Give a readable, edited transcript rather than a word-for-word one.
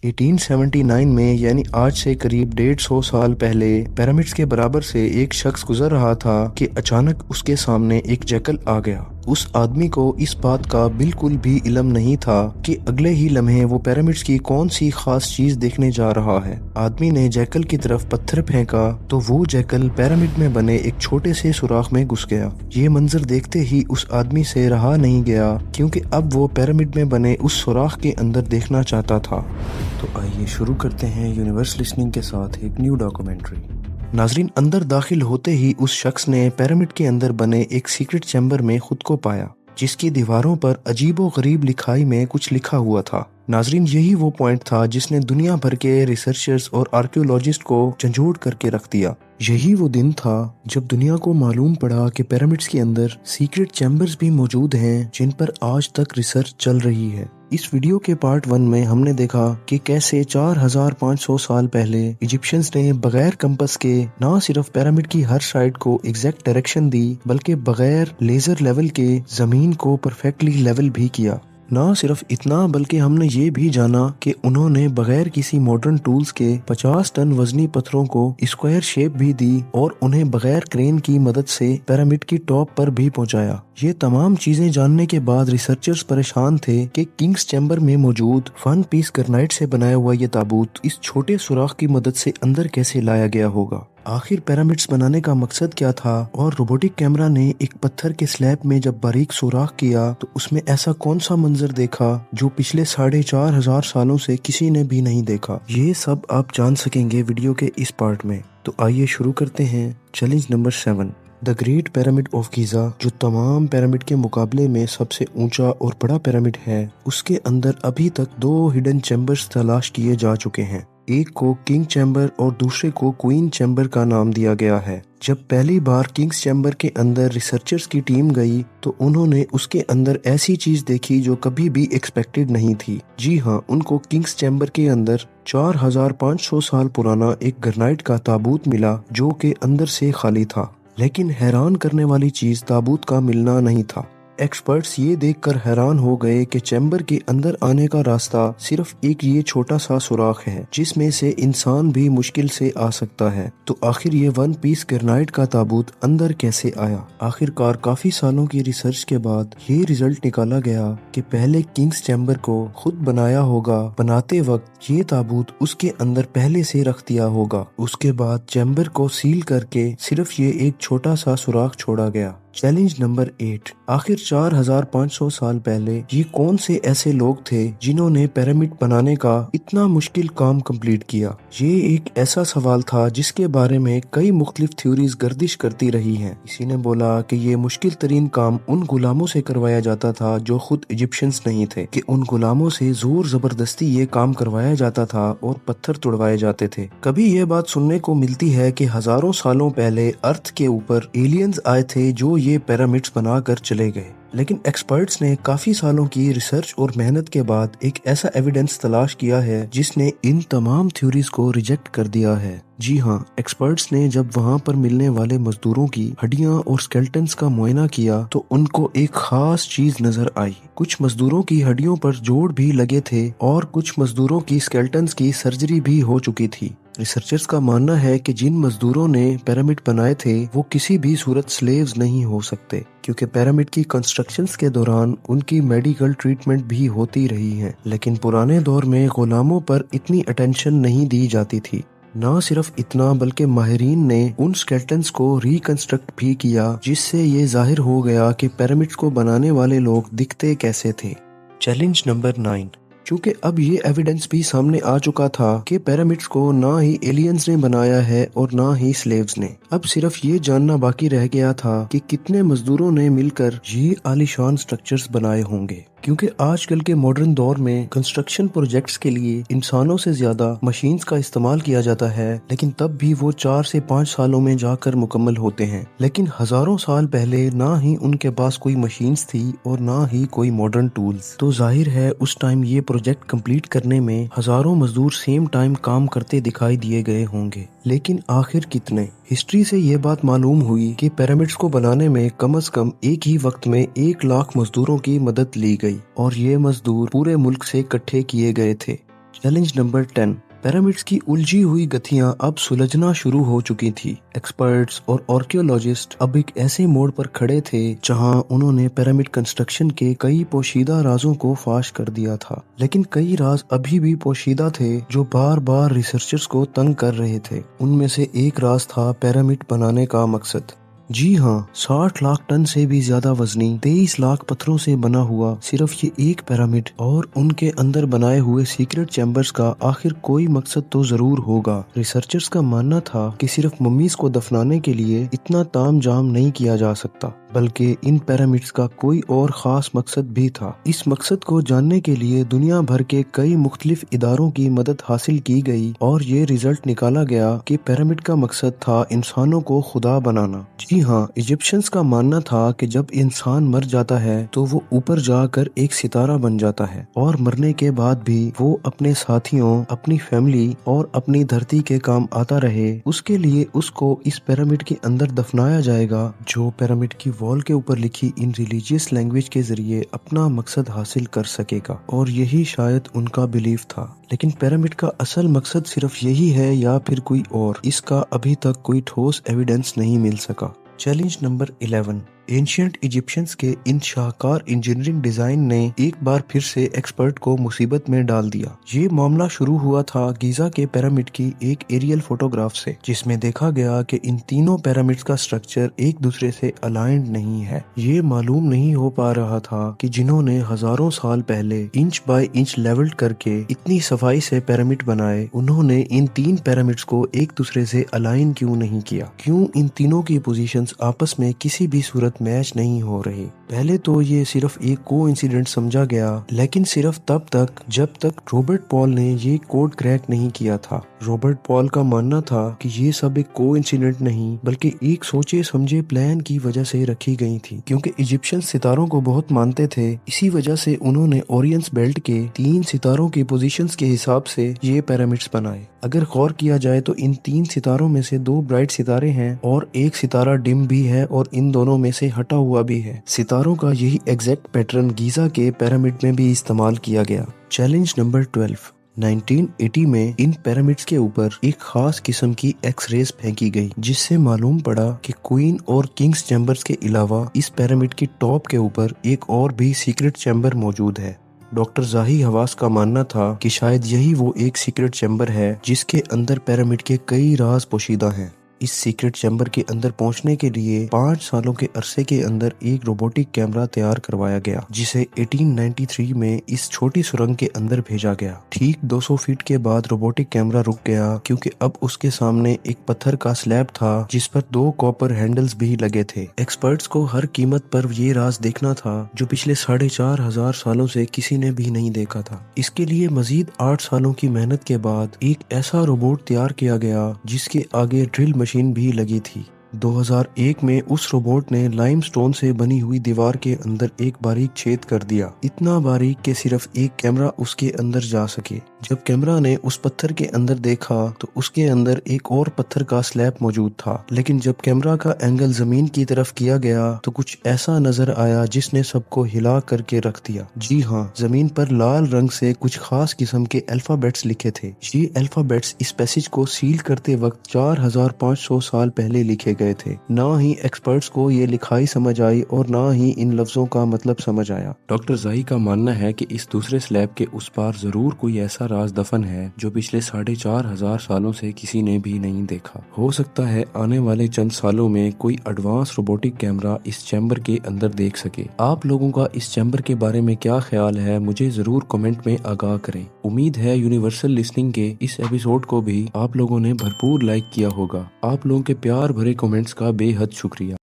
1879 में यानी आज से करीब 150 साल पहले पिरामिड्स के बराबर से एक शख्स गुजर रहा था कि अचानक उसके सामने एक जैकल आ गया। उस आदमी को इस बात का बिल्कुल भी इल्म नहीं था कि अगले ही लम्हे वो पिरामिड्स की कौन सी खास चीज देखने जा रहा है। आदमी ने जैकल की तरफ पत्थर फेंका तो वो जैकल पिरामिड में बने एक छोटे से सुराख में घुस गया। ये मंजर देखते ही उस आदमी से रहा नहीं गया, क्योंकि अब वो पिरामिड में बने उस सुराख के अंदर देखना चाहता था। तो आइए शुरू करते हैं यूनिवर्स लिसनिंग के साथ एक न्यू डॉक्यूमेंट्री। नाजरीन, अंदर दाखिल होते ही उस शख्स ने पिरामिड के अंदर बने एक सीक्रेट चैम्बर में खुद को पाया, जिसकी दीवारों पर अजीबो गरीब लिखाई में कुछ लिखा हुआ था। नाजरीन, यही वो पॉइंट था जिसने दुनिया भर के रिसर्चर्स और आर्कियोलॉजिस्ट को झंझोड़ करके रख दिया। यही वो दिन था जब दुनिया को मालूम पड़ा कि पिरामिड्स के अंदर सीक्रेट चैम्बर्स भी मौजूद हैं जिन पर आज तक रिसर्च चल रही है। इस वीडियो के पार्ट 1 में हमने देखा कि कैसे 4500 साल पहले इजिप्शियंस ने बगैर कंपस के न सिर्फ पिरामिड की हर साइड को एग्जैक्ट डायरेक्शन दी, बल्कि बगैर लेजर लेवल के जमीन को परफेक्टली लेवल भी किया। ना सिर्फ इतना, बल्कि हमने ये भी जाना कि उन्होंने बगैर किसी मॉडर्न टूल्स के 50 टन वजनी पत्थरों को स्क्वायर शेप भी दी और उन्हें बगैर क्रेन की मदद से पिरामिड की टॉप पर भी पहुंचाया। ये तमाम चीजें जानने के बाद रिसर्चर्स परेशान थे कि किंग्स चैम्बर में मौजूद 1 पीस ग्रेनाइट से बनाया हुआ ये ताबूत इस छोटे सुराख की मदद से अंदर कैसे लाया गया होगा। आखिर पिरामिड्स बनाने का मकसद क्या था, और रोबोटिक कैमरा ने एक पत्थर के स्लैब में जब बारीक सुराख किया तो उसमें ऐसा कौन सा मंजर देखा जो पिछले 4500 सालों से किसी ने भी नहीं देखा। ये सब आप जान सकेंगे वीडियो के इस पार्ट में। तो आइए शुरू करते हैं challenge number 7, the great pyramid of Giza, जो तमाम पिरामिड के मुकाबले में सबसे ऊंचा और बड़ा पिरामिड है। उसके अंदर अभी तक 2 हिडन चैम्बर्स तलाश किए जा चुके हैं। एक को किंग चैम्बर और दूसरे को क्वीन चैम्बर का नाम दिया गया है। जब पहली बार किंग्स चैम्बर के अंदर रिसर्चर्स की टीम गई तो उन्होंने उसके अंदर ऐसी चीज देखी जो कभी भी एक्सपेक्टेड नहीं थी। जी हाँ, उनको किंग्स चैम्बर के अंदर 4500 साल पुराना एक ग्रेनाइट का ताबूत मिला जो कि अंदर से खाली था। लेकिन हैरान करने वाली चीज ताबूत का मिलना नहीं था। एक्सपर्ट्स ये देखकर हैरान हो गए कि चैम्बर के अंदर आने का रास्ता सिर्फ एक ये छोटा सा सुराख है जिसमें से इंसान भी मुश्किल से आ सकता है। तो आखिर ये 1 पीस ग्रेनाइट का ताबूत अंदर कैसे आया? आखिरकार काफी सालों की रिसर्च के बाद ये रिजल्ट निकाला गया कि पहले किंग्स चैम्बर को खुद बनाया होगा। बनाते वक्त ये ताबूत उसके अंदर पहले से रख दिया होगा। उसके बाद चैम्बर को सील करके सिर्फ ये एक छोटा सा सुराख छोड़ा गया। चैलेंज नंबर 8, आखिर 4500 साल पहले ये कौन से ऐसे लोग थे जिन्होंने पिरामिड बनाने का इतना मुश्किल काम कंप्लीट किया? ये एक ऐसा सवाल था जिसके बारे में कई मुख्तलिफ थ्योरीज गर्दिश करती रही हैं। किसी ने बोला कि ये मुश्किल तरीन काम उन गुलामों से करवाया जाता था जो खुद इजिप्शियंस नहीं थे, कि उन गुलामों से जोर जबरदस्ती ये काम करवाया जाता था और पत्थर तोड़वाए जाते थे। कभी ये बात सुनने को मिलती है कि हजारों सालों पहले अर्थ के ऊपर एलियंस आए थे जो ये पिरामिड्स बनाकर चले गए। लेकिन एक्सपर्ट्स ने काफी सालों की रिसर्च और मेहनत के बाद एक ऐसा एविडेंस तलाश किया है जिसने इन तमाम थ्योरीज को रिजेक्ट कर दिया है। जी हाँ, एक्सपर्ट्स ने जब वहाँ पर मिलने वाले मजदूरों की हड्डियाँ और स्केलेटन्स का मुआयना किया तो उनको एक खास चीज नजर आई। कुछ मजदूरों की हड्डियों पर जोड़ भी लगे थे और कुछ मजदूरों की स्केलेटन्स की सर्जरी भी हो चुकी थी। रिसर्चर्स का मानना है कि जिन मजदूरों ने पिरामिड बनाए थे वो किसी भी सूरत स्लेव्स नहीं हो सकते, क्योंकि पिरामिड की कंस्ट्रक्शंस के दौरान उनकी मेडिकल ट्रीटमेंट भी होती रही है। लेकिन पुराने दौर में गुलामों पर इतनी अटेंशन नहीं दी जाती थी। ना सिर्फ इतना, बल्कि माहिरीन ने उन स्केलेटन्स को रिकंस्ट्रक्ट भी किया, जिससे ये जाहिर हो गया कि पिरामिड्स को बनाने वाले लोग दिखते कैसे थे। चैलेंज नंबर 9, चूँकि अब ये एविडेंस भी सामने आ चुका था कि पिरामिड्स को ना ही एलियंस ने बनाया है और ना ही स्लेव्स ने। अब सिर्फ ये जानना बाकी रह गया था कि कितने मजदूरों ने मिलकर ये आलीशान स्ट्रक्चर्स बनाए होंगे, क्योंकि आजकल के मॉडर्न दौर में कंस्ट्रक्शन प्रोजेक्ट्स के लिए इंसानों से ज्यादा मशीन्स का इस्तेमाल किया जाता है, लेकिन तब भी वो 4 से 5 सालों में जाकर मुकम्मल होते हैं। लेकिन हजारों साल पहले ना ही उनके पास कोई मशीन्स थी और ना ही कोई मॉडर्न टूल्स। तो जाहिर है उस टाइम ये प्रोजेक्ट कंप्लीट करने में हजारों मजदूर सेम टाइम काम करते दिखाई दिए गए होंगे। लेकिन आखिर कितने? हिस्ट्री से ये बात मालूम हुई कि पिरामिड्स को बनाने में कम से कम एक ही वक्त में 1 लाख मजदूरों की मदद ली गई और ये मजदूर पूरे मुल्क से इकट्ठे किए गए थे। Challenge number 10। पिरामिड्स की उलझी हुई गथियां अब सुलझना शुरू हो चुकी थी। एक्सपर्ट्स और आर्कियोलॉजिस्ट अब एक ऐसे मोड़ पर खड़े थे जहां उन्होंने पिरामिड कंस्ट्रक्शन के कई पोशीदा राजों को फाश कर दिया था, लेकिन कई राज अभी भी पोशीदा थे जो बार बार रिसर्चर्स को तंग कर रहे थे। उनमें से एक राज था पिरामिड बनाने का मकसद। जी हाँ, 60 लाख टन से भी ज्यादा वजनी 23 लाख पत्थरों से बना हुआ सिर्फ ये एक पिरामिड और उनके अंदर बनाए हुए सीक्रेट चैम्बर्स का आखिर कोई मकसद तो जरूर होगा। रिसर्चर्स का मानना था कि सिर्फ मम्मीज को दफनाने के लिए इतना ताम झाम नहीं किया जा सकता, बल्कि इन पिरामिड्स का कोई और खास मकसद भी था। इस मकसद को जानने के लिए दुनिया भर के कई मुख्तलिफ इदारों की मदद हासिल की गई और ये रिजल्ट निकाला गया कि पिरामिड का मकसद था इंसानों को खुदा बनाना। जी हाँ, इजिप्शियंस का मानना था कि जब इंसान मर जाता है तो वो ऊपर जाकर एक सितारा बन जाता है और मरने के बाद भी वो अपने साथियों, अपनी फैमिली और अपनी धरती के काम आता रहे। उसके लिए उसको इस पिरामिड के अंदर दफनाया जाएगा, जो पिरामिड की वॉल के ऊपर लिखी इन रिलीजियस लैंग्वेज के जरिए अपना मकसद हासिल कर सकेगा। और यही शायद उनका बिलीफ था। लेकिन पिरामिड का असल मकसद सिर्फ यही है या फिर कोई और, इसका अभी तक कोई ठोस एविडेंस नहीं मिल सका। Challenge number 11। एंशिएंट इजिप्शियंस के इन शाहकार इंजीनियरिंग डिजाइन ने एक बार फिर से एक्सपर्ट को मुसीबत में डाल दिया। ये मामला शुरू हुआ था गीजा के पिरामिड की एक एरियल फोटोग्राफ से, जिसमें देखा गया कि इन तीनों पिरामिड्स का स्ट्रक्चर एक दूसरे से अलाइंड नहीं है। ये मालूम नहीं हो पा रहा था कि जिन्होंने हजारों साल पहले इंच बाय इंच लेवल करके इतनी सफाई से पिरामिड बनाए, उन्होंने इन 3 पिरामिड्स को एक दूसरे से अलाइन क्यों नहीं किया। क्यों इन तीनों की पोजीशंस आपस में किसी भी सूरत मैच नहीं हो रही। पहले तो ये सिर्फ एक कोइंसिडेंट समझा गया, लेकिन सिर्फ तब तक जब तक रॉबर्ट पॉल ने ये कोड क्रैक नहीं किया था। रॉबर्ट पॉल का मानना था कि ये सब एक कोइंसिडेंट नहीं बल्कि एक सोचे समझे प्लान की वजह से रखी गई थी, क्योंकि इजिप्शियन सितारों को बहुत मानते थे। इसी वजह से उन्होंने ओरियंस बेल्ट के 3 सितारों की पोजीशंस के हिसाब से ये पिरामिड्स बनाए। अगर गौर किया जाए तो इन 3 सितारों में से 2 ब्राइट सितारे हैं और एक सितारा डिम भी है और इन दोनों में से हटा हुआ भी है। सितारों का यही एग्जैक्ट पैटर्न गीजा के पिरामिड में भी इस्तेमाल किया गया। Challenge number 12। 1980 में इन पिरामिड्स के ऊपर एक खास किस्म की एक्स-रेज फेंकी गई, जिससे मालूम पड़ा कि क्वीन और किंग्स चैम्बर्स के अलावा इस पिरामिड की टॉप के ऊपर एक और भी सीक्रेट चैम्बर मौजूद है। डॉक्टर जाही हवास का मानना था कि शायद यही वो एक सीक्रेट चैम्बर है जिसके अंदर पिरामिड के कई राज पोशीदा हैं। इस सीक्रेट चैम्बर के अंदर पहुंचने के लिए 5 सालों के अरसे के अंदर एक रोबोटिक कैमरा तैयार करवाया गया, जिसे 1893 में इस छोटी सुरंग के अंदर भेजा गया। ठीक 200 फीट के बाद रोबोटिक कैमरा रुक गया, क्योंकि अब उसके सामने एक पत्थर का स्लैब था जिस पर 2 कॉपर हैंडल्स भी लगे थे। एक्सपर्ट्स को हर कीमत पर ये राज देखना था जो पिछले 4,500 सालों से किसी ने भी नहीं देखा था। इसके लिए मजीद 8 सालों की मेहनत के बाद एक ऐसा रोबोट तैयार किया गया जिसके आगे ड्रिल मशीन भी लगी थी। 2001 में उस रोबोट ने लाइमस्टोन से बनी हुई दीवार के अंदर एक बारीक छेद कर दिया, इतना बारीक कि सिर्फ एक कैमरा उसके अंदर जा सके। जब कैमरा ने उस पत्थर के अंदर देखा तो उसके अंदर एक और पत्थर का स्लैब मौजूद था, लेकिन जब कैमरा का एंगल जमीन की तरफ किया गया तो कुछ ऐसा नजर आया जिसने सबको हिला करके रख दिया। जी हाँ, जमीन पर लाल रंग से कुछ खास किस्म के अल्फाबेट्स लिखे थे। ये अल्फाबेट्स इस पैसेज को सील करते वक्त 4500 साल पहले लिखे गए थे। ना ही एक्सपर्ट्स को ये लिखाई समझ आई और ना ही इन लफ्जों का मतलब समझ आया। डॉक्टर जाही का मानना है कि इस दूसरे स्लैब के उस पार जरूर कोई ऐसा राज दफन है जो पिछले 4500 सालों से किसी ने भी नहीं देखा। हो सकता है आने वाले चंद सालों में कोई एडवांस रोबोटिक कैमरा इस चैम्बर के अंदर देख सके। आप लोगों का इस चैम्बर के बारे में क्या ख्याल है, मुझे जरूर कमेंट में आगाह करें। उम्मीद है यूनिवर्सल लिसनिंग के इस एपिसोड को भी आप लोगों ने भरपूर लाइक किया होगा। आप लोगों के प्यार भरे कमेंट्स का बेहद शुक्रिया।